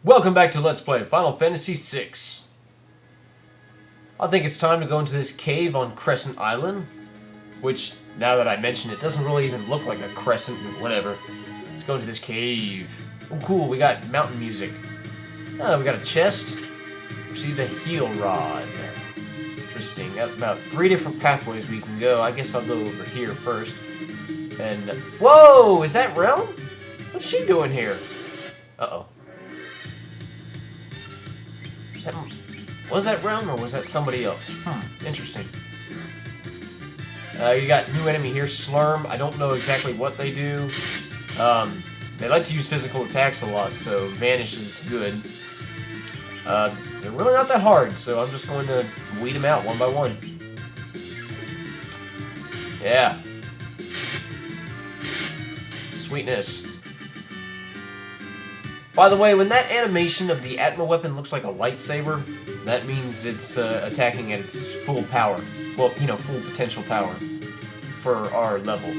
Welcome back to Let's Play Final Fantasy VI. I think it's time to go into this cave on Crescent Island, which, now that I mention it, doesn't really even look like a crescent, whatever. Let's go into this cave. Oh, cool, we got mountain music. Oh, we got a chest. Received a heal rod. Interesting. Got about 3 different pathways we can go. I guess I'll go over here first. And, whoa, is that Realm? What's she doing here? Uh-oh. Was that Realm or was that somebody else? Interesting. You got new enemy here, Slurm. I don't know exactly what they do. They like to use physical attacks a lot, so Vanish is good. They're really not that hard, so I'm just going to weed them out one by one. Yeah. Sweetness. By the way, when that animation of the Atma weapon looks like a lightsaber, that means it's attacking at its full power. Well, you know, full potential power for our level.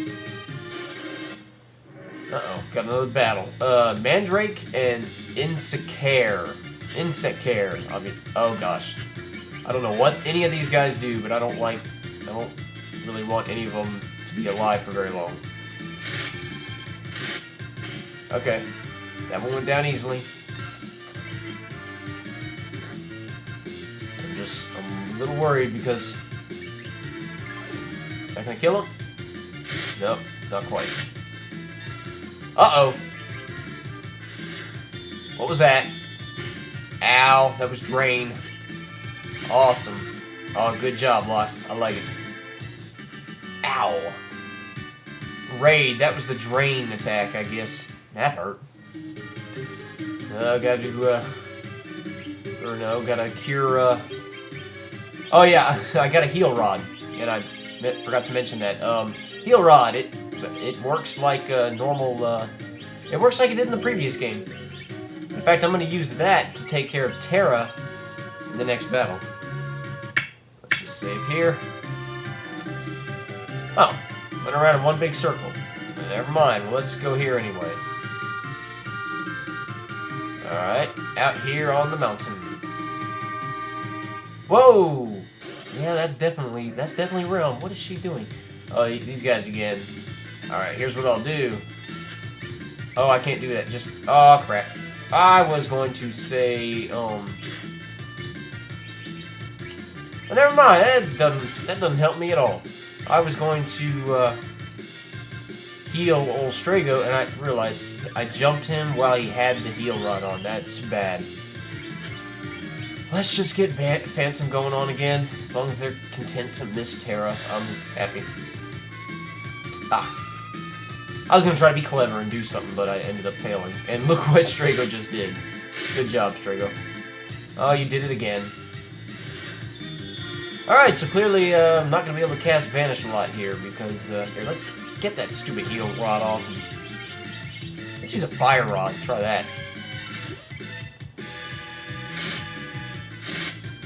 Uh-oh, got another battle. Mandrake and Insecare. I mean, oh gosh. I don't know what any of these guys do, but I don't really want any of them to be alive for very long. Okay. That one went down easily. I'm a little worried because... Is that gonna kill him? Nope, not quite. Uh-oh! What was that? Ow, that was Drain. Awesome. Oh, good job, Locke. I like it. Ow! Raid, that was the Drain attack, I guess. That hurt. Gotta do, or no, gotta cure, Oh yeah, I got a heal rod, and I forgot to mention that. Heal rod, it works like a normal, it works like it did in the previous game. In fact, I'm gonna use that to take care of Terra in the next battle. Let's just save here. Oh, went around in one big circle. Never mind, well, let's go here anyway. Alright, out here on the mountain. Whoa! Yeah, that's definitely Realm. What is she doing? Oh, these guys again. Alright, here's what I'll do. Oh, I can't do that. Just, oh crap. I was going to say, well, never mind. That doesn't help me at all. I was going to, heal old Strago, and I realized I jumped him while he had the heal rod on. That's bad. Let's just get Phantom going on again. As long as they're content to miss Terra, I'm happy. I was going to try to be clever and do something, but I ended up failing. And look what Strago just did. Good job, Strago. Oh, you did it again. Alright, so clearly I'm not going to be able to cast Vanish a lot here, because, here, let's get that stupid heal rod off. Let's use a fire rod. Try that.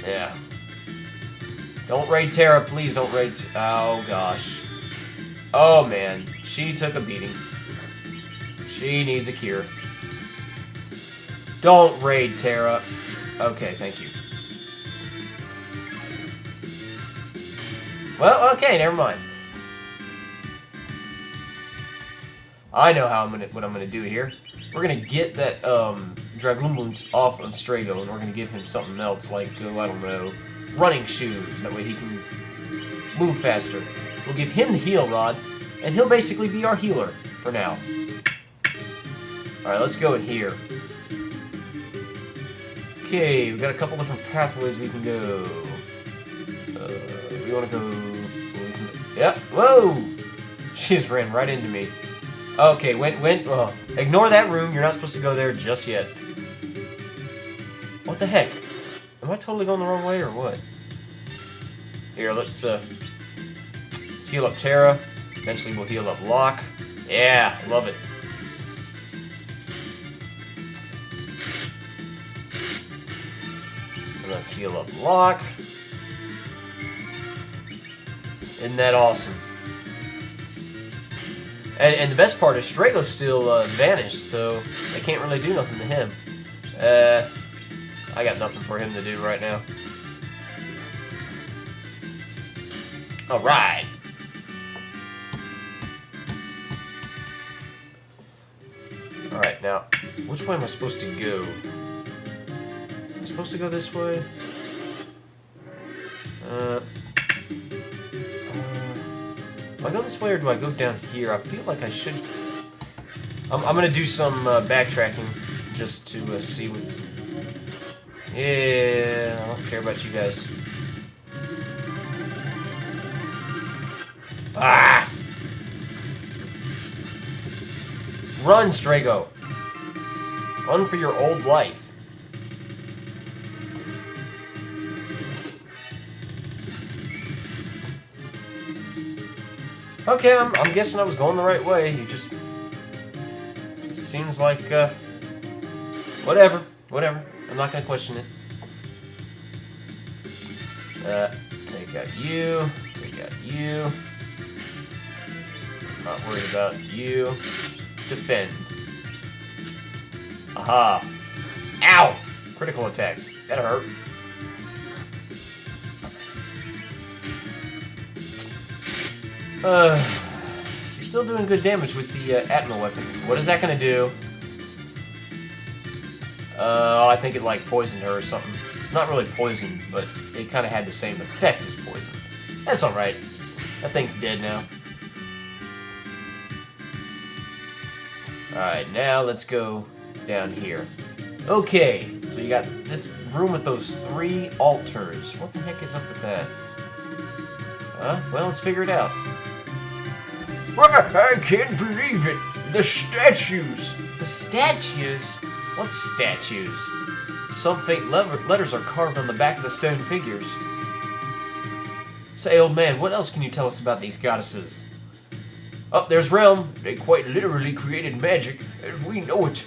Yeah. Don't raid Terra, please don't raid. Oh gosh. Oh man, she took a beating. She needs a cure. Don't raid Terra. Okay, thank you. Well, okay, never mind. I know what I'm gonna do here. We're gonna get that Dragoon Boots off of Strago, and we're gonna give him something else, like I don't know, running shoes. That way he can move faster. We'll give him the heal rod, and he'll basically be our healer for now. All right, let's go in here. Okay, we've got a couple different pathways we can go. We want to go. Yep. Whoa! She just ran right into me. Okay, ignore that room. You're not supposed to go there just yet. What the heck? Am I totally going the wrong way or what? Here, let's heal up Terra. Eventually we'll heal up Locke. Yeah, love it. And let's heal up Locke. Isn't that awesome? And the best part is Strago's still vanished, so they can't really do nothing to him. I got nothing for him to do right now. Alright. Alright, now, which way am I supposed to go? Am I supposed to go this way? Do I go this way or do I go down here? I feel like I should... I'm gonna do some backtracking just to see what's... Yeah, I don't care about you guys. Ah! Run, Strago! Run for your old life. Okay, I'm guessing I was going the right way. You just seems like, whatever. I'm not gonna question it. Take out you. Take out you. Not worried about you. Defend. Aha. Ow! Critical attack. That hurt. She's still doing good damage with the Atma weapon. What is that gonna do? I think it like poisoned her or something. Not really poisoned, but it kind of had the same effect as poison. That's alright. That thing's dead now. Alright, now let's go down here. Okay, so you got this room with those 3 altars. What the heck is up with that? Well, let's figure it out. I can't believe it! The statues! The statues? What statues? Some faint letters are carved on the back of the stone figures. Say, old man, what else can you tell us about these goddesses? Oh, there's Realm. They quite literally created magic as we know it.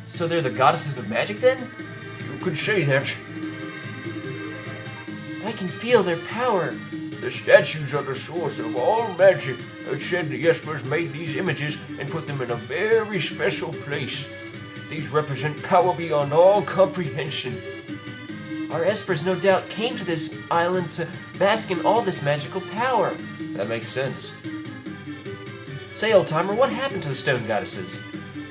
So they're the goddesses of magic, then? You could say that. I can feel their power. The statues are the source of all magic. It's said the Espers made these images and put them in a very special place. These represent power beyond all comprehension. Our Espers no doubt came to this island to bask in all this magical power. That makes sense. Say, old-timer, what happened to the stone goddesses?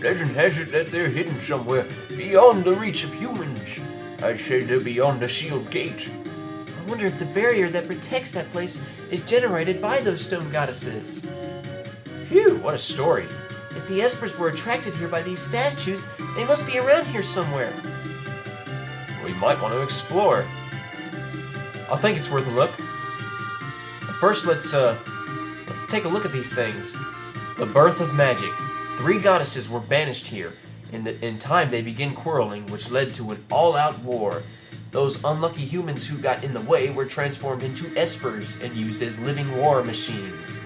Legend has it that they're hidden somewhere beyond the reach of humans. I'd say they're beyond the sealed gate. I wonder if the barrier that protects that place is generated by those stone goddesses. Phew, what a story. If the Espers were attracted here by these statues, they must be around here somewhere. We might want to explore. I think it's worth a look. But first, let's take a look at these things. The birth of magic. 3 goddesses were banished here. In time, they began quarreling, which led to an all-out war. Those unlucky humans who got in the way were transformed into Espers and used as living war machines.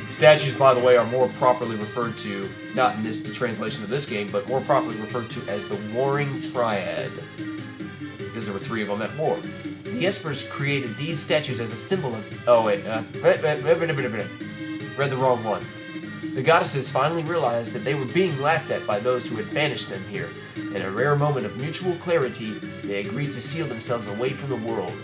Statues, by the way, are more properly referred to, not in the translation of this game, but more properly referred to as the Warring Triad, because there were 3 of them at war. The Espers created these statues as a symbol of... Oh, wait, read the wrong one. The goddesses finally realized that they were being laughed at by those who had banished them here. In a rare moment of mutual clarity, they agreed to seal themselves away from the world.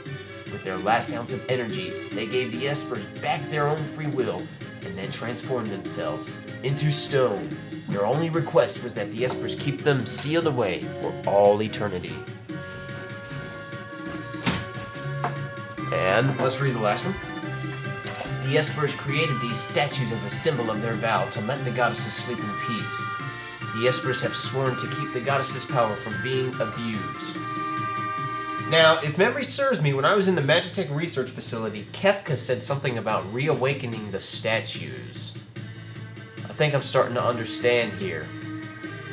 With their last ounce of energy, they gave the Espers back their own free will, and then transformed themselves into stone. Their only request was that the Espers keep them sealed away for all eternity. And let's read the last one. The Espers created these statues as a symbol of their vow to let the goddesses sleep in peace. The Espers have sworn to keep the goddesses' power from being abused. Now, if memory serves me, when I was in the Magitech research facility, Kefka said something about reawakening the statues. I think I'm starting to understand here.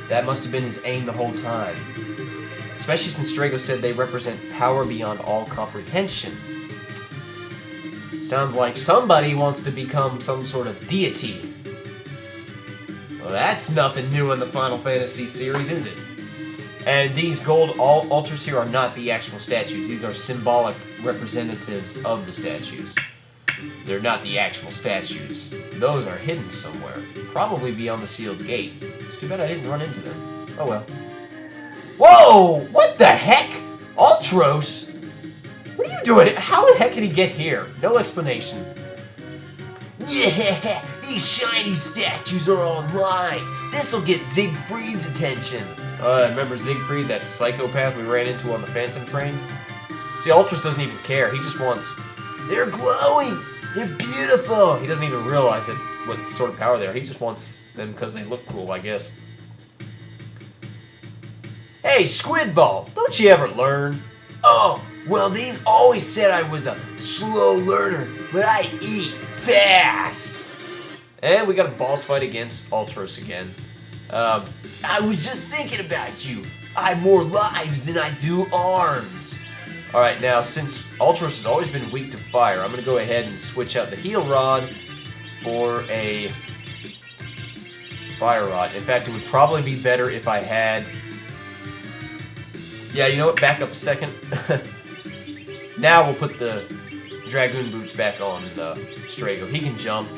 That must have been his aim the whole time. Especially since Strago said they represent power beyond all comprehension. Sounds like somebody wants to become some sort of deity. Well, that's nothing new in the Final Fantasy series, is it? And these gold altars here are not the actual statues. These are symbolic representatives of the statues. They're not the actual statues. Those are hidden somewhere, probably beyond the sealed gate. It's too bad I didn't run into them. Oh well. Whoa! What the heck? Ultros? What are you doing? How the heck did he get here? No explanation. Yeah, these shiny statues are online. This'll get Siegfried's attention. Remember Siegfried, that psychopath we ran into on the Phantom train? See, Ultros doesn't even care. He just wants... They're glowing! They're beautiful! He doesn't even realize it, what sort of power they are. He just wants them because they look cool, I guess. Hey, Squidball! Don't you ever learn? Oh, well, these always said I was a slow learner, but I eat fast! And we got a boss fight against Ultros again. I was just thinking about you. I have more lives than I do arms. Alright, now, since Ultros has always been weak to fire, I'm going to go ahead and switch out the heal rod for a fire rod. In fact, it would probably be better if I had... Yeah, you know what? Back up a second. Now we'll put the Dragoon boots back on Strago. He can jump,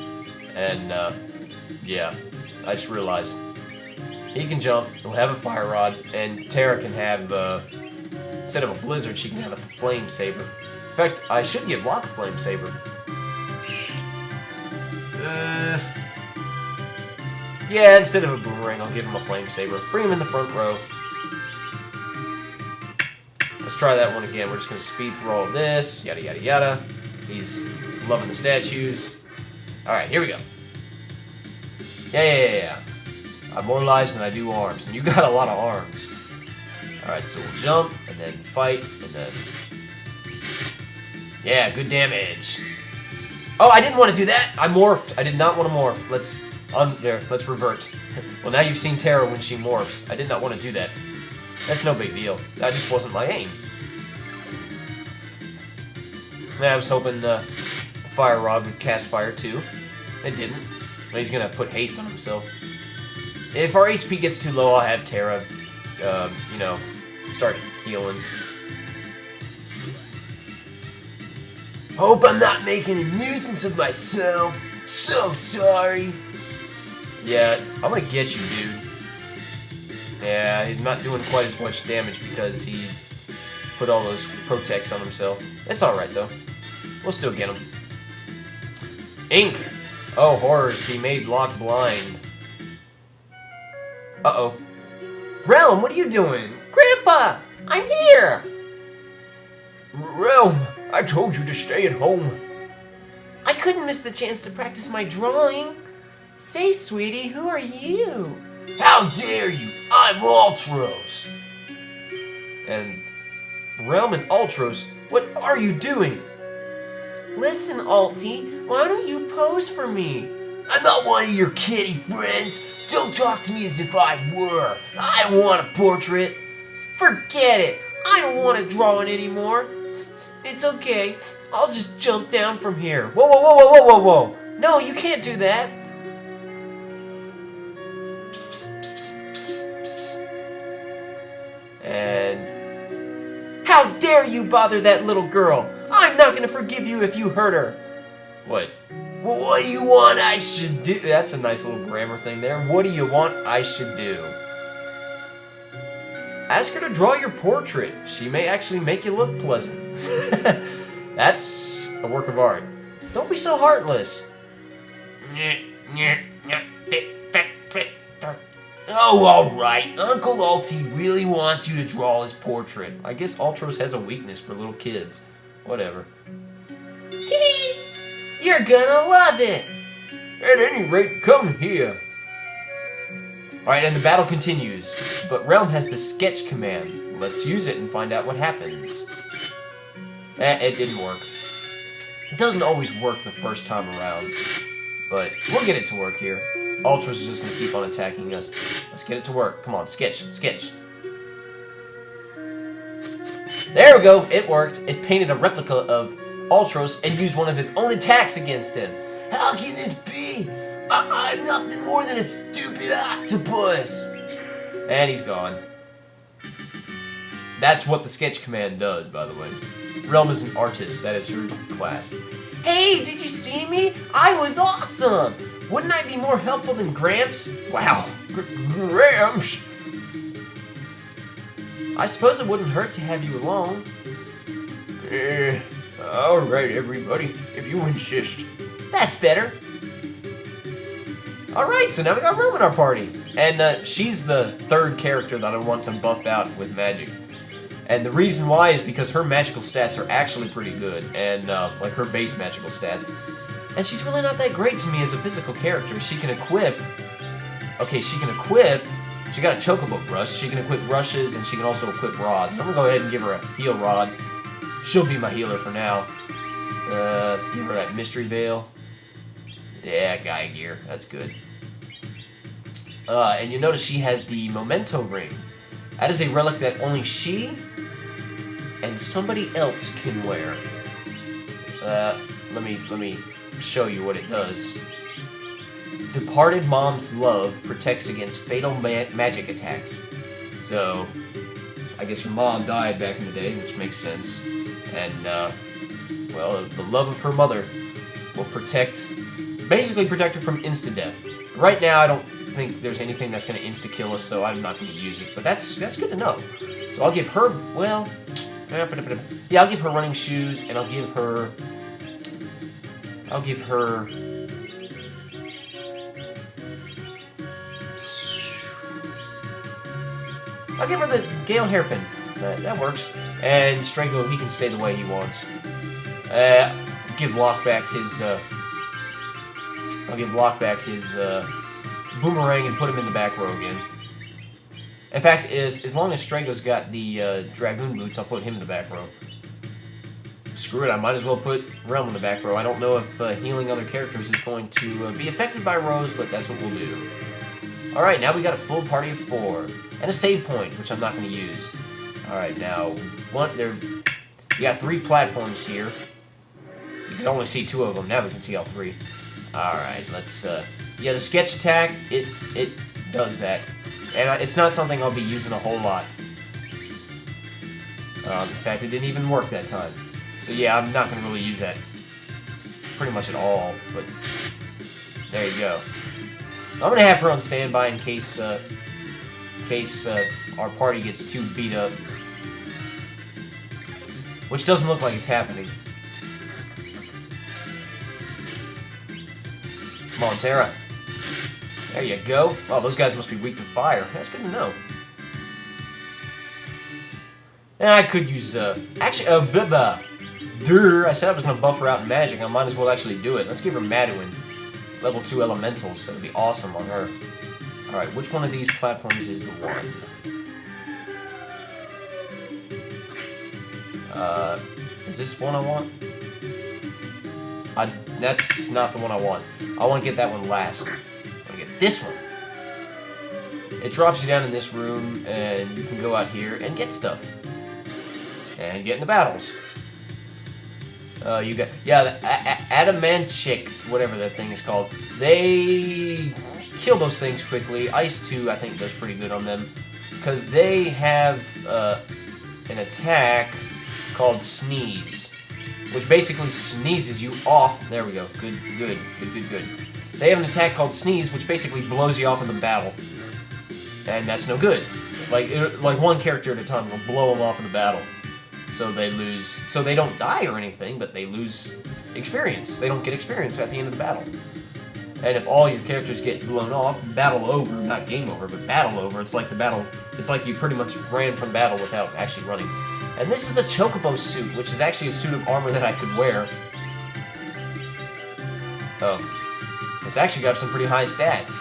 and yeah, I just realized. He can jump, he'll have a fire rod, and Terra can have, instead of a blizzard, she can have a flame saber. In fact, I should give Locke a flame saber. Yeah, instead of a boomerang, I'll give him a flame saber. Bring him in the front row. Let's try that one again. We're just going to speed through all of this. Yada, yada, yada. He's loving the statues. Alright, here we go. Yeah. I have more lives than I do arms. And you got a lot of arms. Alright, so we'll jump, and then fight, and then... Yeah, good damage. Oh, I didn't want to do that! I morphed. I did not want to morph. Let's revert. Well, now you've seen Terra when she morphs. I did not want to do that. That's no big deal. That just wasn't my aim. I was hoping the fire rod would cast fire too. It didn't. But he's gonna put haste on himself. If our HP gets too low, I'll have Terra, you know, start healing. Hope I'm not making a nuisance of myself. So sorry. Yeah, I'm gonna get you, dude. Yeah, he's not doing quite as much damage because he put all those protects on himself. It's alright, though. We'll still get him. Ink! Oh, horrors. He made Locke blind. Uh-oh. Realm, what are you doing? Grandpa! I'm here! Realm, I told you to stay at home. I couldn't miss the chance to practice my drawing. Say, sweetie, who are you? How dare you! I'm Ultros! And Realm and Ultros, what are you doing? Listen, Alti, why don't you pose for me? I'm not one of your kitty friends. Don't talk to me as if I were. I don't want a portrait. Forget it. I don't want to draw it anymore. It's okay. I'll just jump down from here. Whoa, whoa, whoa, whoa, whoa, whoa, whoa. No, you can't do that. And how dare you bother that little girl? I'm not gonna forgive you if you hurt her. What? Well, what do you want I should do? That's a nice little grammar thing there. What do you want I should do? Ask her to draw your portrait. She may actually make you look pleasant. That's a work of art. Don't be so heartless. Oh, alright. Uncle Alti really wants you to draw his portrait. I guess Ultros has a weakness for little kids. Whatever. Hee! You're gonna love it! At any rate, come here. Alright, and the battle continues. But Realm has the sketch command. Let's use it and find out what happens. It didn't work. It doesn't always work the first time around. But we'll get it to work here. Ultros is just gonna keep on attacking us. Let's get it to work. Come on, sketch, sketch. There we go, it worked. It painted a replica of Ultros and used one of his own attacks against him. How can this be? I'm nothing more than a stupid octopus. And he's gone. That's what the sketch command does, by the way. Realm is an artist, that is her class. Hey, did you see me? I was awesome! Wouldn't I be more helpful than Gramps? Wow, Gramps? I suppose it wouldn't hurt to have you along. Alright, everybody, if you insist. That's better. Alright, so now we got Rome in our party. And she's the third character that I want to buff out with magic. And the reason why is because her magical stats are actually pretty good. And, like, her base magical stats. And she's really not that great to me as a physical character. She can equip... Okay, she can equip... She got a chocobo brush. She can equip brushes, and she can also equip rods. And I'm gonna go ahead and give her a heal rod. She'll be my healer for now. Give her that mystery veil. Yeah, Gaia gear. That's good. And you notice she has the memento ring. That is a relic that only she and somebody else can wear. Let me show you what it does. Departed mom's love protects against fatal magic attacks. So, I guess her mom died back in the day, which makes sense. And, well, the love of her mother will basically protect her from insta-death. Right now, I don't think there's anything that's going to insta-kill us, so I'm not going to use it. But that's good to know. So I'll give her, well... Yeah, I'll give her running shoes, and I'll give her... I'll give her the Gale hairpin. That works. And Strago, he can stay the way he wants. Give Lockback his. I'll give Lockback his boomerang and put him in the back row again. In fact, as long as Strago's got the Dragoon boots, I'll put him in the back row. Screw it, I might as well put Realm in the back row. I don't know if healing other characters is going to be affected by rows, but that's what we'll do. Alright, now we got a full party of 4. And a save point, which I'm not going to use. Alright, now, you got 3 platforms here. You can only see 2 of them. Now we can see all 3. Alright, let's, yeah, the sketch attack, it does that. And it's not something I'll be using a whole lot. In fact, it didn't even work that time. So yeah, I'm not going to really use that pretty much at all, but there you go. I'm going to have her on standby in case our party gets too beat up. Which doesn't look like it's happening. Come on, Terra. There you go. Oh, those guys must be weak to fire. That's good to know. And I could use, actually, Biba. I said I was going to buff her out in magic. I might as well actually do it. Let's give her Maduin. Level 2 elementals. That would be awesome on her. Alright, which one of these platforms is the one? Is this one I want? That's not the one I want. I want to get that one last. I want to get this one. It drops you down in this room, and you can go out here and get stuff. And get in the battles. You got, yeah, the Adamantics, whatever that thing is called. They kill those things quickly. Ice 2, I think, does pretty good on them. Because they have an attack called Sneeze. Which basically sneezes you off. There we go. Good. They have an attack called Sneeze, which basically blows you off in the battle. And that's no good. Like one character at a time will blow them off in the battle. So they lose. So they don't die or anything, but they lose experience. They don't get experience at the end of the battle. And if all your characters get blown off, battle over, not game over, but battle over, it's like the battle, it's like you pretty much ran from battle without actually running. And this is a Chocobo suit, which is actually a suit of armor that I could wear. It's actually got some pretty high stats.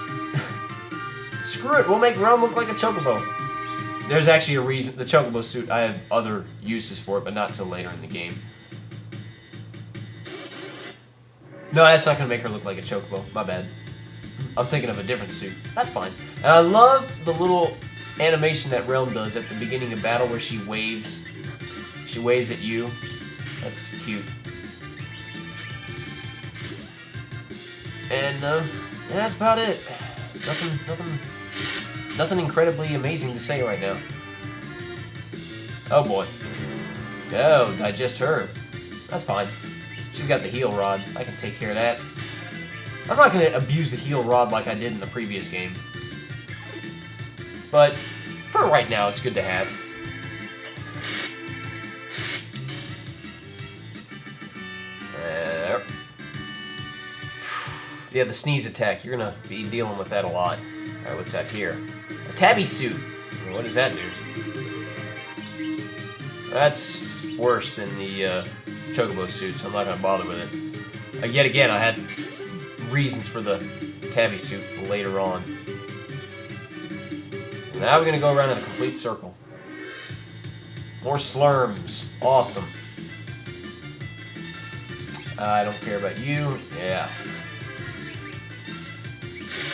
Screw it, we'll make Realm look like a Chocobo. There's actually a reason, the Chocobo suit, I have other uses for it, but not until later in the game. No, that's not going to make her look like a Chocobo. My bad. I'm thinking of a different suit. That's fine. And I love the little animation that Realm does at the beginning of battle where she waves. She waves at you. That's cute. And, yeah, that's about it. Nothing incredibly amazing to say right now. Oh, boy. Oh, digest her. That's fine. She's got the heal rod. I can take care of that. I'm not going to abuse the heal rod like I did in the previous game. But for right now, it's good to have. Yeah, the sneeze attack. You're gonna be dealing with that a lot. Alright, what's that here? A tabby suit. What does that do? That's worse than the chocobo suit, so I'm not gonna bother with it. Yet again, I had reasons for the tabby suit later on. Now we're gonna go around in a complete circle. More slurms. Awesome. I don't care about you. Yeah.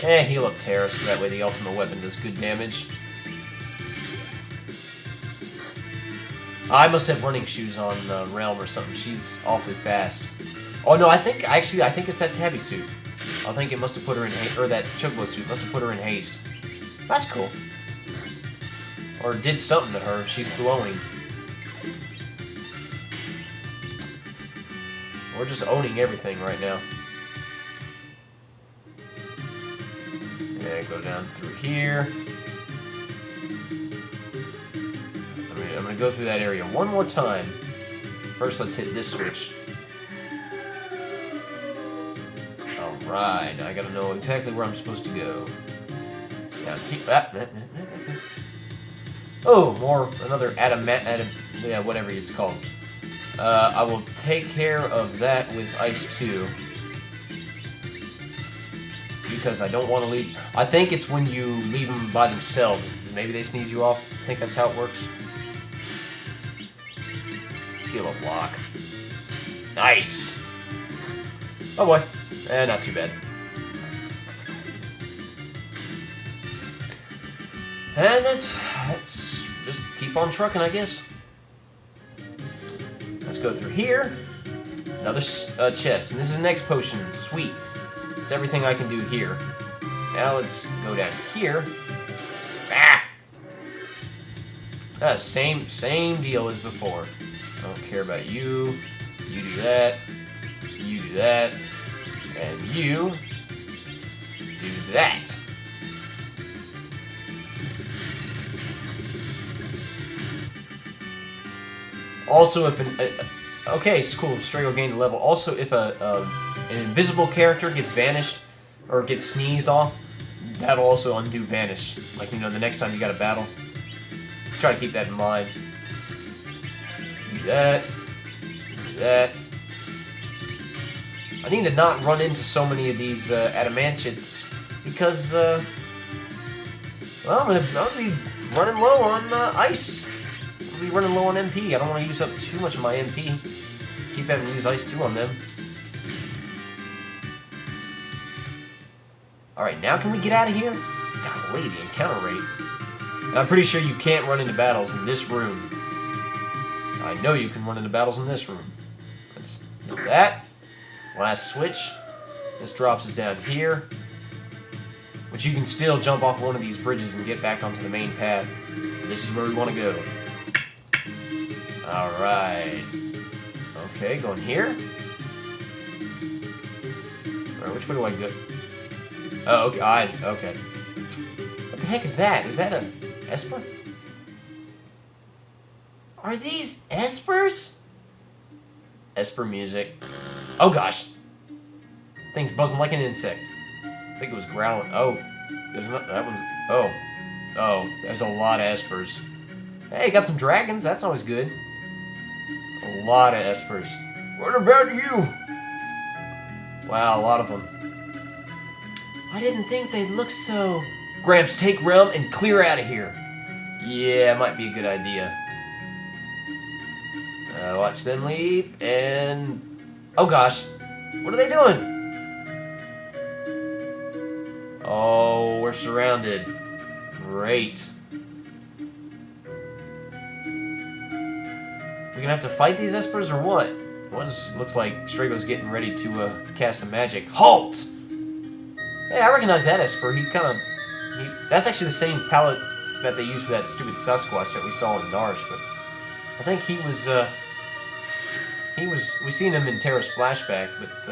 Heal up Terra so that way the ultimate weapon does good damage. I must have running shoes on Realm or something. She's awfully fast. Oh no, I think it's that tabby suit. I think it must have put her in haste, or that chocobo suit must have put her in haste. That's cool. Or did something to her. She's glowing. We're just owning everything right now. Yeah, go down through here. I'm gonna go through that area one more time. First, let's hit this switch. Alright, now I gotta know exactly where I'm supposed to go. Down here. Oh, another yeah, whatever it's called. I will take care of that with Ice 2. Because I don't want to leave. I think it's when you leave them by themselves. Maybe they sneeze you off. I think that's how it works. Let's heal a block. Nice! Oh boy. Not too bad. And let's just keep on trucking, I guess. Let's go through here. Another chest. And this is the next potion. Sweet. It's everything I can do here. Now let's go down here. Ah! Same deal as before. I don't care about you. You do that. You do that. And you do that. Also, if okay, it's cool. Strago gained a level. Also, if an invisible character gets vanished or gets sneezed off, that'll also undo vanish. Like, you know, the next time you got a battle. Try to keep that in mind. Do that. Do that. I need to not run into so many of these adamantiates because, well, I'm gonna be running low on ice. I'll be running low on MP. I don't want to use up too much of my MP. Keep having to use Ice 2 on them. Alright, now can we get out of here? Golly, the encounter rate. I'm pretty sure you can't run into battles in this room. I know you can run into battles in this room. Let's do that. Last switch. This drops us down here. But you can still jump off one of these bridges and get back onto the main path. This is where we want to go. Alright. Okay, going here. Alright, which way do I go? Oh, okay. Okay. What the heck is that? Is that a esper? Are these espers? Esper music. Oh gosh. Thing's buzzing like an insect. I think it was growling. Oh, there's not. That one's. Oh, there's a lot of espers. Hey, got some dragons. That's always good. A lot of espers. What about you? Wow, a lot of them. I didn't think they'd look so... Gramps, take Realm and clear out of here. Yeah, might be a good idea. Watch them leave, and... Oh gosh. What are they doing? Oh, we're surrounded. Great. We gonna have to fight these espers or what? Looks like Strago's getting ready to cast some magic. Halt! Hey, I recognize that esper. That's actually the same palette that they used for that stupid Sasquatch that we saw in Narsh, but I think we seen him in Terra's flashback, but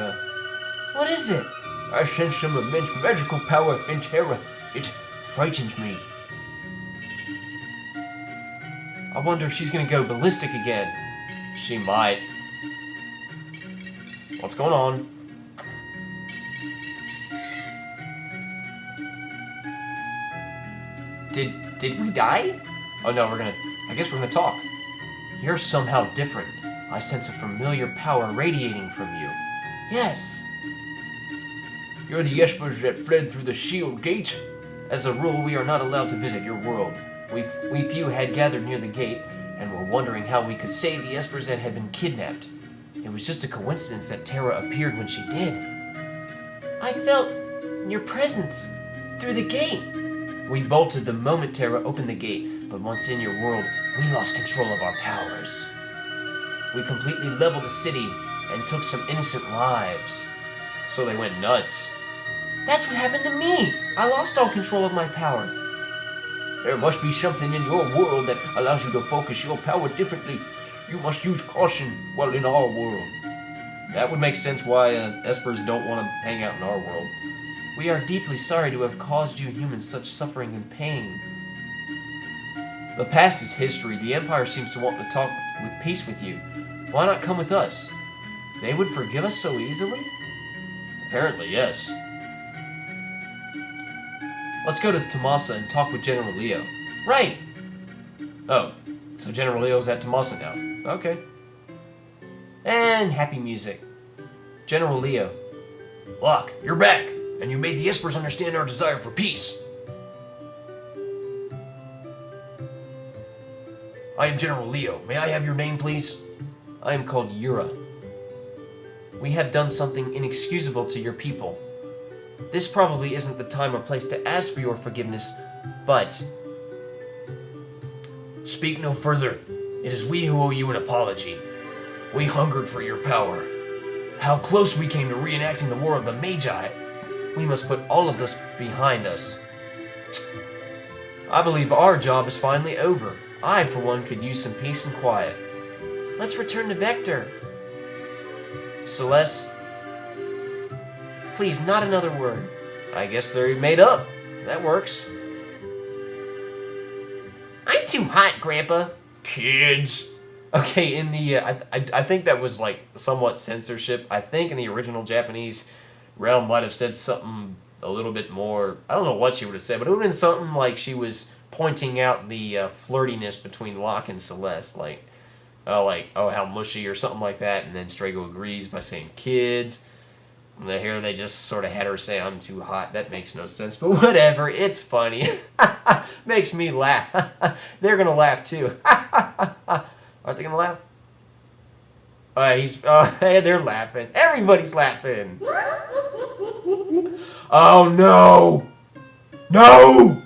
what is it? I sense some immense magical power in Terra. It frightens me. I wonder if she's gonna go ballistic again. She might. What's going on? Did we die? Oh no, I guess we're gonna talk. You're somehow different. I sense a familiar power radiating from you. Yes. You're the espers that fled through the shield gate? As a rule, we are not allowed to visit your world. We few had gathered near the gate, and were wondering how we could save the espers that had been kidnapped. It was just a coincidence that Terra appeared when she did. I felt your presence through the gate. We bolted the moment Terra opened the gate, but once in your world, we lost control of our powers. We completely leveled the city and took some innocent lives. So they went nuts. That's what happened to me. I lost all control of my power. There must be something in your world that allows you to focus your power differently. You must use caution while in our world. That would make sense why espers don't want to hang out in our world. We are deeply sorry to have caused you humans such suffering and pain. The past is history. The Empire seems to want to talk with peace with you. Why not come with us? They would forgive us so easily? Apparently, yes. Let's go to Tomasa and talk with General Leo. Right! Oh, so General Leo's at Tomasa now. Okay. And happy music. General Leo. Locke, you're back, and you made the espers understand our desire for peace. I am General Leo. May I have your name, please? I am called Yura. We have done something inexcusable to your people. This probably isn't the time or place to ask for your forgiveness, but... Speak no further. It is we who owe you an apology. We hungered for your power. How close we came to reenacting the War of the Magi. We must put all of this behind us. I believe our job is finally over. I, for one, could use some peace and quiet. Let's return to Vector. Celeste, please, not another word. I guess they're made up. That works. I'm too hot, Grandpa. Kids. Okay, in the I think that was like somewhat censorship. I think in the original Japanese, Realm might have said something a little bit more. I don't know what she would have said, but it would have been something like she was pointing out the flirtiness between Locke and Celeste, like oh, how mushy or something like that, and then Strago agrees by saying kids. And here they just sort of had her say, I'm too hot. That makes no sense, but whatever, it's funny. Makes me laugh. They're gonna laugh too. Aren't they gonna laugh? Hey, they're laughing. Everybody's laughing. Oh no! No!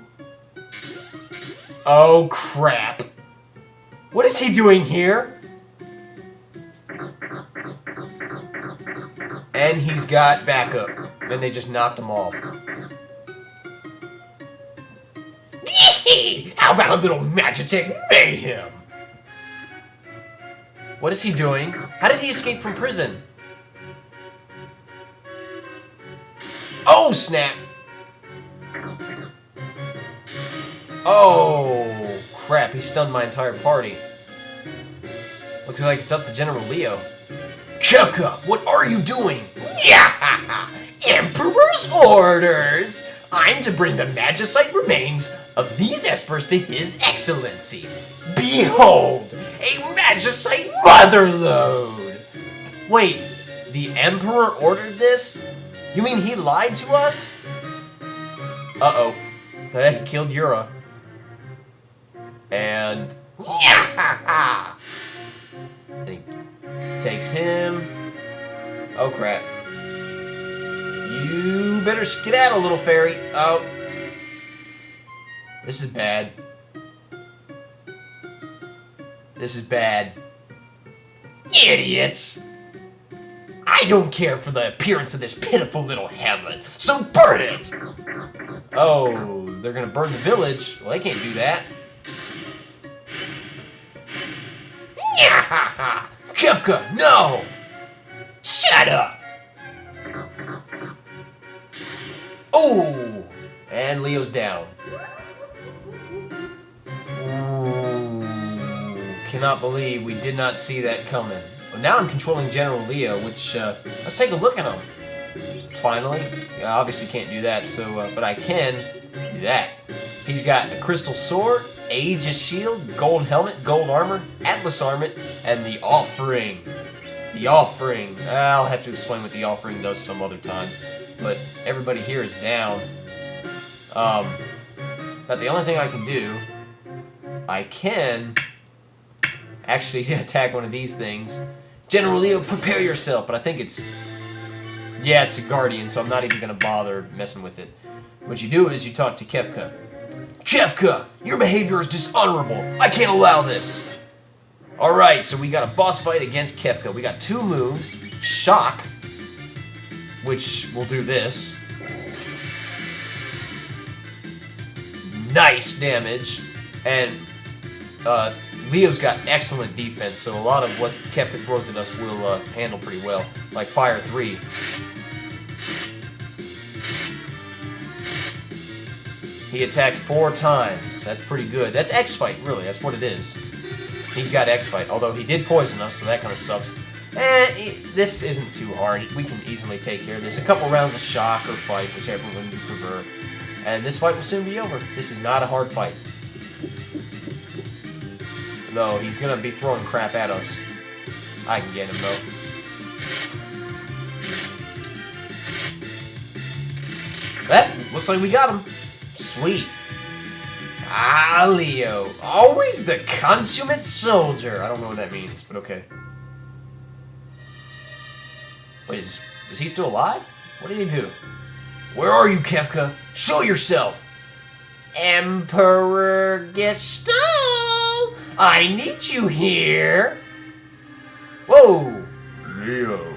Oh crap. What is he doing here? And he's got backup. And they just knocked him off. How about a little Magitek mayhem? What is he doing? How did he escape from prison? Oh, snap! Oh, crap. He stunned my entire party. Looks like it's up to General Leo. Kefka, what are you doing? Yeah! Emperor's orders! I'm to bring the magicite remains of these espers to His Excellency. Behold, a magicite motherlode! Wait, the Emperor ordered this? You mean he lied to us? Uh-oh. He killed Yura. And... yeah! And he takes him. Oh, crap. You better skedaddle, little fairy. Oh. This is bad. This is bad. Idiots! I don't care for the appearance of this pitiful little hamlet, so burn it! Oh, they're gonna burn the village? Well, they can't do that. Yeah! Kefka, no! Shut up! Oh! And Leo's down. Ooh, cannot believe we did not see that coming. Well, now I'm controlling General Leo, which, let's take a look at him. Finally. I obviously can't do that, so, but I can do that. He's got a crystal sword, Aegis shield, gold helmet, gold armor, atlas armor, and the offering. The offering. I'll have to explain what the offering does some other time. But everybody here is down. But the only thing I can do, I can actually attack one of these things. General Leo, prepare yourself. But I think it's... yeah, it's a guardian, so I'm not even going to bother messing with it. What you do is you talk to Kefka. Kefka, your behavior is dishonorable. I can't allow this. Alright, so we got a boss fight against Kefka. We got 2 moves. Shock, which will do this. Nice damage. And Leo's got excellent defense, so a lot of what Kefka throws at us will handle pretty well. Like Fire 3. He attacked 4 times. That's pretty good. That's X-Fight, really. That's what it is. He's got X-Fight, although he did poison us, so that kind of sucks. This isn't too hard. We can easily take care of this. A couple rounds of shock or fight, whichever one you prefer. And this fight will soon be over. This is not a hard fight. No, he's gonna be throwing crap at us. I can get him, though. That looks like we got him. Sweet. Ah, Leo. Always the consummate soldier. I don't know what that means, but okay. Wait, is he still alive? What did he do? Where are you, Kefka? Show yourself! Emperor Gestalt! I need you here! Whoa! Leo.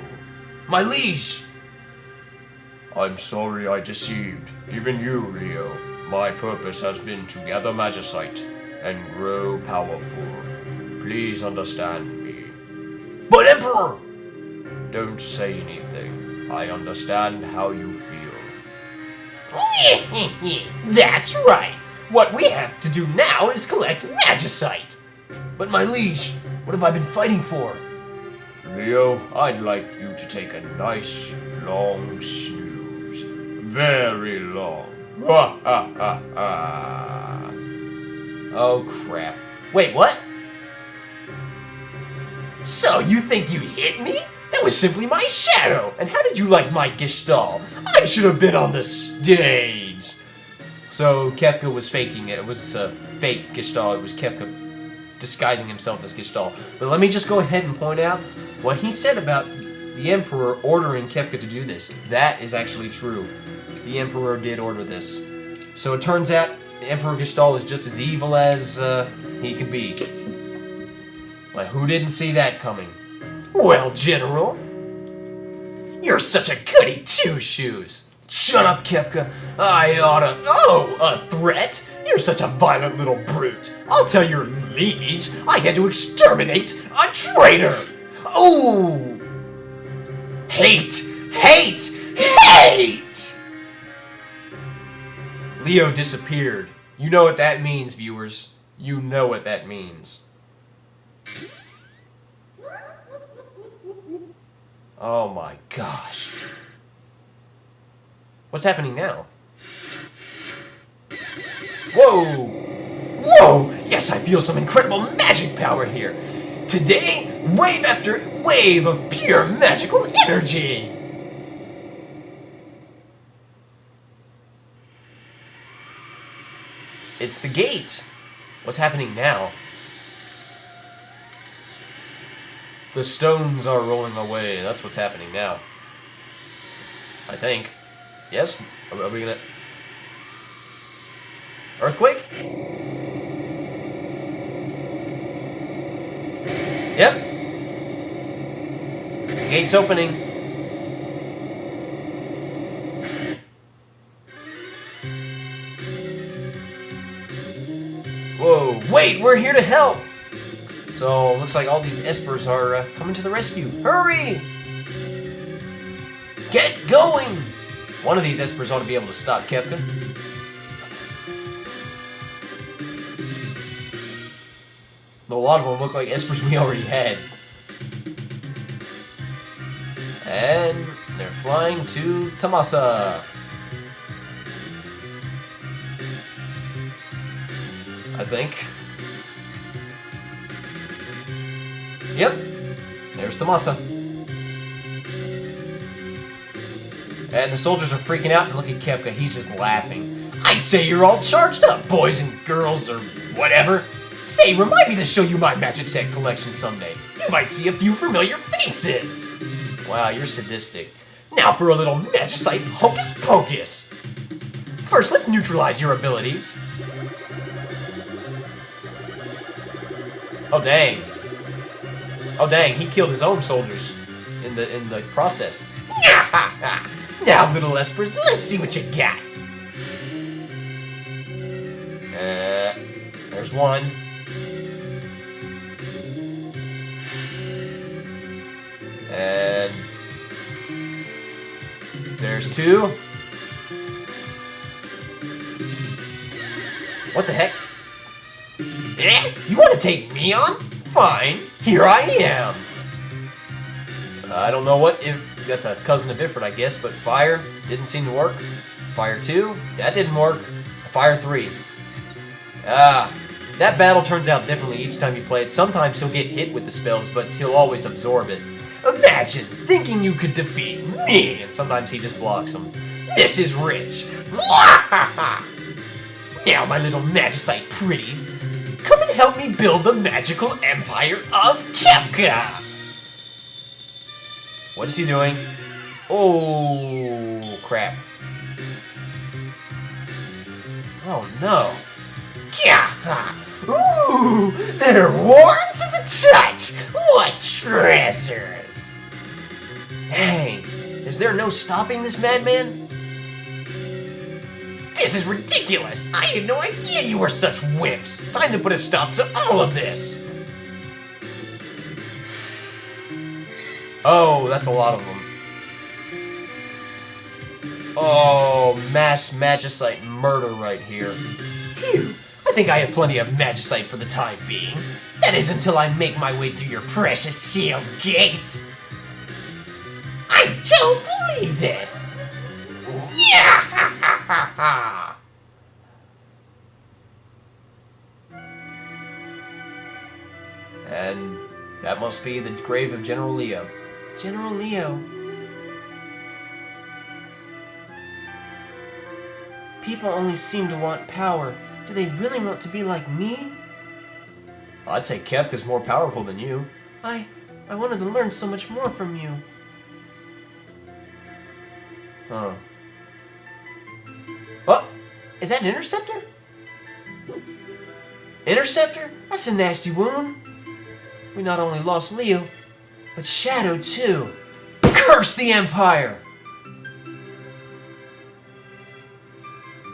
My liege! I'm sorry I deceived. Even you, Leo. My purpose has been to gather magicite and grow powerful. Please understand me. But Emperor! Don't say anything. I understand how you feel. That's right! What we have to do now is collect magicite! But my liege, what have I been fighting for? Leo, I'd like you to take a nice, long snooze. Very long. Ha ha ha ha. Oh crap. Wait, what? So you think you hit me? That was simply my shadow! And how did you like my gestalt? I should have been on the stage! So Kefka was faking it. It was a fake gestalt. It was Kefka disguising himself as gestalt. But let me just go ahead and point out what he said about the Emperor ordering Kefka to do this. That is actually true. The Emperor did order this. So it turns out the Emperor Gestalt is just as evil as he could be. Like, who didn't see that coming? Well, General, you're such a goody two-shoes. Shut up, Kefka. I oughta... Oh, a threat? You're such a violent little brute. I'll tell your liege I had to exterminate a traitor. Oh! Hate! Hate! Hate! Leo disappeared. You know what that means, viewers. You know what that means. Oh my gosh. What's happening now? Whoa! Whoa! Yes, I feel some incredible magic power here. Today, wave after wave of pure magical energy. It's the gate. What's happening now? The stones are rolling away. That's what's happening now. I think. Yes? Are we gonna... Earthquake? Yep. Gate's opening. Whoa, wait, we're here to help! So, looks like all these espers are coming to the rescue. Hurry! Get going! One of these espers ought to be able to stop Kefka. But a lot of them look like espers we already had. And they're flying to Tamasa. I think. Yep. There's the masa. And the soldiers are freaking out, and look at Kefka, he's just laughing. I'd say you're all charged up, boys and girls, or whatever. Say, remind me to show you my Magitech collection someday. You might see a few familiar faces. Wow, you're sadistic. Now for a little Magicite hocus pocus. First, let's neutralize your abilities. Oh, dang. Oh, dang, he killed his own soldiers in the process. Now, little espers, let's see what you got. There's one. And there's two. What the heck? Eh? You want to take me on? Fine. Here I am. I don't know what if that's a cousin of Ifrit, I guess, but fire didn't seem to work. Fire 2, that didn't work. Fire 3. That battle turns out differently each time you play it. Sometimes he'll get hit with the spells, but he'll always absorb it. Imagine thinking you could defeat me, and sometimes he just blocks them. This is rich. Now, my little Magicite pretties, come and help me build the magical empire of Kefka! What is he doing? Oh, crap. Oh, no. Ooh, they're warm to the touch! What treasures! Hey, is there no stopping this madman? This is ridiculous! I had no idea you were such wimps! Time to put a stop to all of this! Oh, that's a lot of them. Oh, mass Magicite murder right here. Phew, I think I have plenty of Magicite for the time being. That is until I make my way through your precious shield gate. I don't believe this! Yeah! And that must be the grave of General Leo. General Leo. People only seem to want power. Do they really want to be like me? I'd say Kefka's more powerful than you. I wanted to learn so much more from you. Huh. What? Is that an interceptor? Interceptor? That's a nasty wound. We not only lost Leo, but Shadow too. Curse the Empire!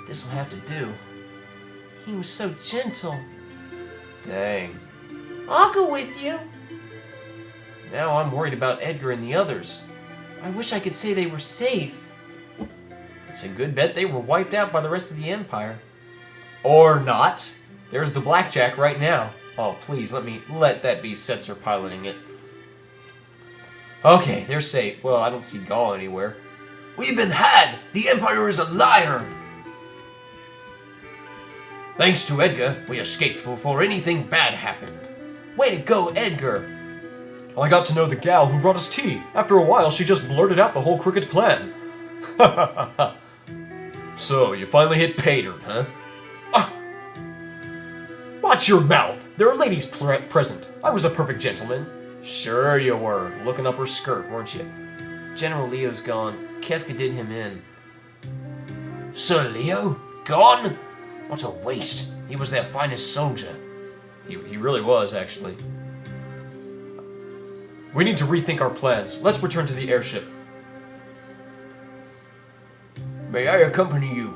This will have to do. He was so gentle. Dang. I'll go with you. Now I'm worried about Edgar and the others. I wish I could say they were safe. It's a good bet they were wiped out by the rest of the Empire. Or not. There's the blackjack right now. Oh, please, let that be Setzer piloting it. Okay, they're safe. Well, I don't see Gaul anywhere. We've been had! The Empire is a liar! Thanks to Edgar, we escaped before anything bad happened. Way to go, Edgar! I got to know the gal who brought us tea. After a while, she just blurted out the whole crooked plan. So, you finally hit pay dirt, huh? Watch your mouth! There are ladies present. I was a perfect gentleman. Sure you were. Looking up her skirt, weren't you? General Leo's gone. Kefka did him in. Sir Leo? Gone? What a waste. He was their finest soldier. He really was, actually. We need to rethink our plans. Let's return to the airship. May I accompany you?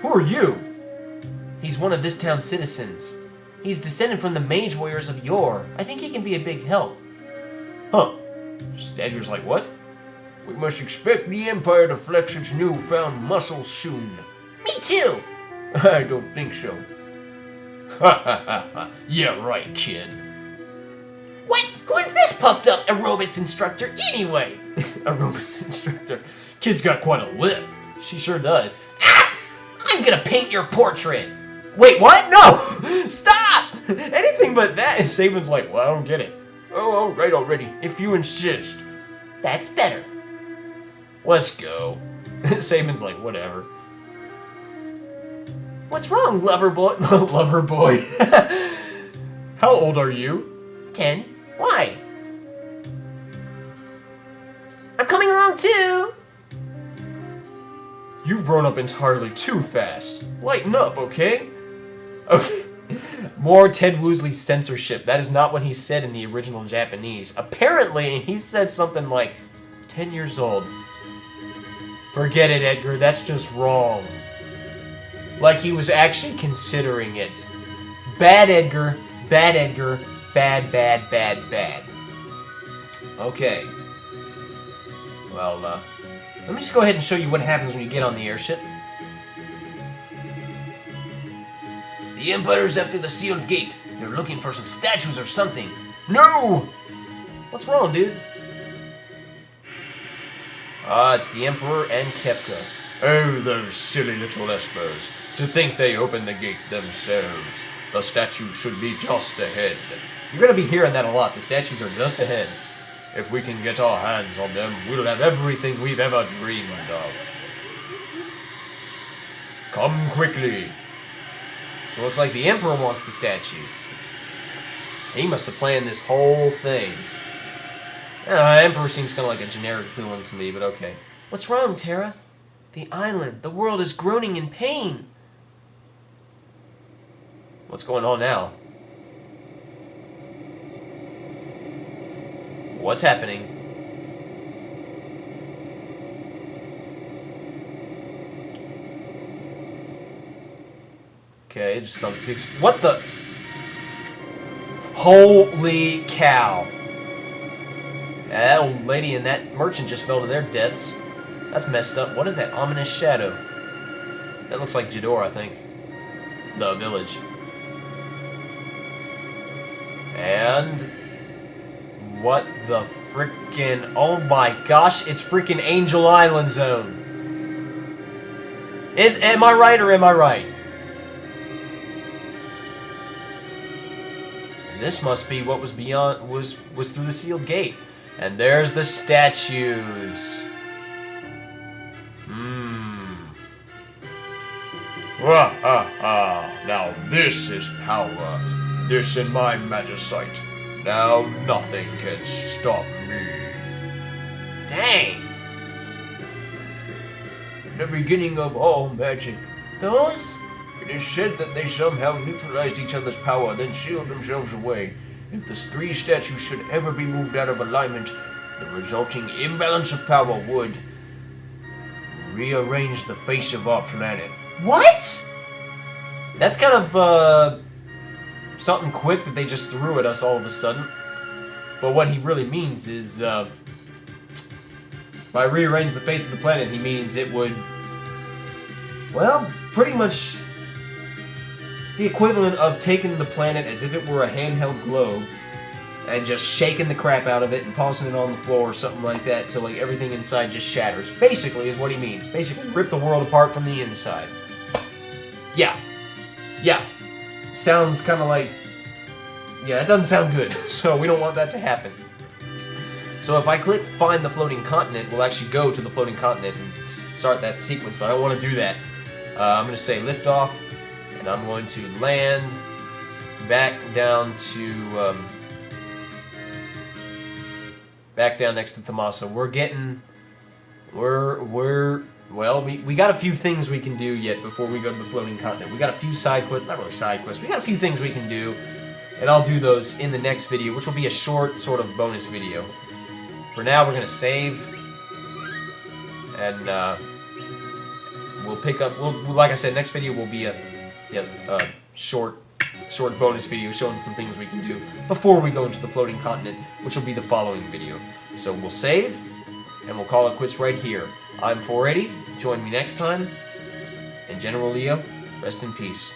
Who are you? He's one of this town's citizens. He's descended from the mage warriors of yore. I think he can be a big help. Huh. Edgar's like, what? We must expect the Empire to flex its newfound muscle soon. Me too! I don't think so. Ha ha ha ha. Yeah, right, kid. What? Who is this puffed up aerobics instructor anyway? Aerobics instructor. Kid's got quite a lip. She sure does. Ah! I'm gonna paint your portrait. Wait, what? No! Stop! Anything but that. And Saban's like, well, I don't get it. Oh, all right already, if you insist. That's better. Let's go. Saban's like, whatever. What's wrong, lover boy? Lover boy. How old are you? 10. Why? I'm coming along too. You've grown up entirely too fast. Lighten up, okay? Okay. More Ted Woosley censorship. That is not what he said in the original Japanese. Apparently, he said something like 10 years old. Forget it, Edgar. That's just wrong. Like he was actually considering it. Bad Edgar. Bad Edgar. Bad, bad, bad, bad. Okay. Well, let me just go ahead and show you what happens when you get on the airship. The Empire's after the sealed gate. They're looking for some statues or something. No! What's wrong, dude? It's the Emperor and Kefka. Oh, those silly little espers. To think they opened the gate themselves. The statue should be just ahead. You're gonna be hearing that a lot. The statues are just ahead. If we can get our hands on them, we'll have everything we've ever dreamed of. Come quickly. So it looks like the Emperor wants the statues. He must have planned this whole thing. Emperor seems kind of like a generic villain to me, but okay. What's wrong, Terra? The island. The world is groaning in pain. What's going on now? What's happening? Okay, just some piece. What the? Holy cow. That old lady and that merchant just fell to their deaths. That's messed up. What is that ominous shadow? That looks like Jador, I think. The village. And what the frickin'... Oh my gosh, it's frickin' Angel Island Zone. Am I right or am I right? And this must be what was beyond... was through the sealed gate. And there's the statues. Now this is power. This in my magicite. Now nothing can stop me. Dang. The beginning of all magic. Those? It is said that they somehow neutralized each other's power, then sealed themselves away. If the three statues should ever be moved out of alignment, the resulting imbalance of power would rearrange the face of our planet. What? That's kind of, something quick that they just threw at us all of a sudden. But what he really means is, by rearrange the face of the planet, he means it would, well, pretty much the equivalent of taking the planet as if it were a handheld globe and just shaking the crap out of it and tossing it on the floor or something like that till like everything inside just shatters. Basically is what he means. Basically rip the world apart from the inside. Yeah. Yeah. Sounds kind of like... yeah, it doesn't sound good. So we don't want that to happen. So if I click find the floating continent, we'll actually go to the floating continent and start that sequence, but I don't want to do that. I'm going to say lift off, and I'm going to land back down to... back down next to Tommaso. Well, we got a few things we can do yet before we go to the floating continent. We got a few side quests, not really side quests, we got a few things we can do, and I'll do those in the next video, which will be a short sort of bonus video. For now, we're going to save, and we'll pick up, like I said, next video will be a short bonus video showing some things we can do before we go into the floating continent, which will be the following video. So we'll save, and we'll call it quits right here. I'm 480, join me next time, and General Leo, rest in peace.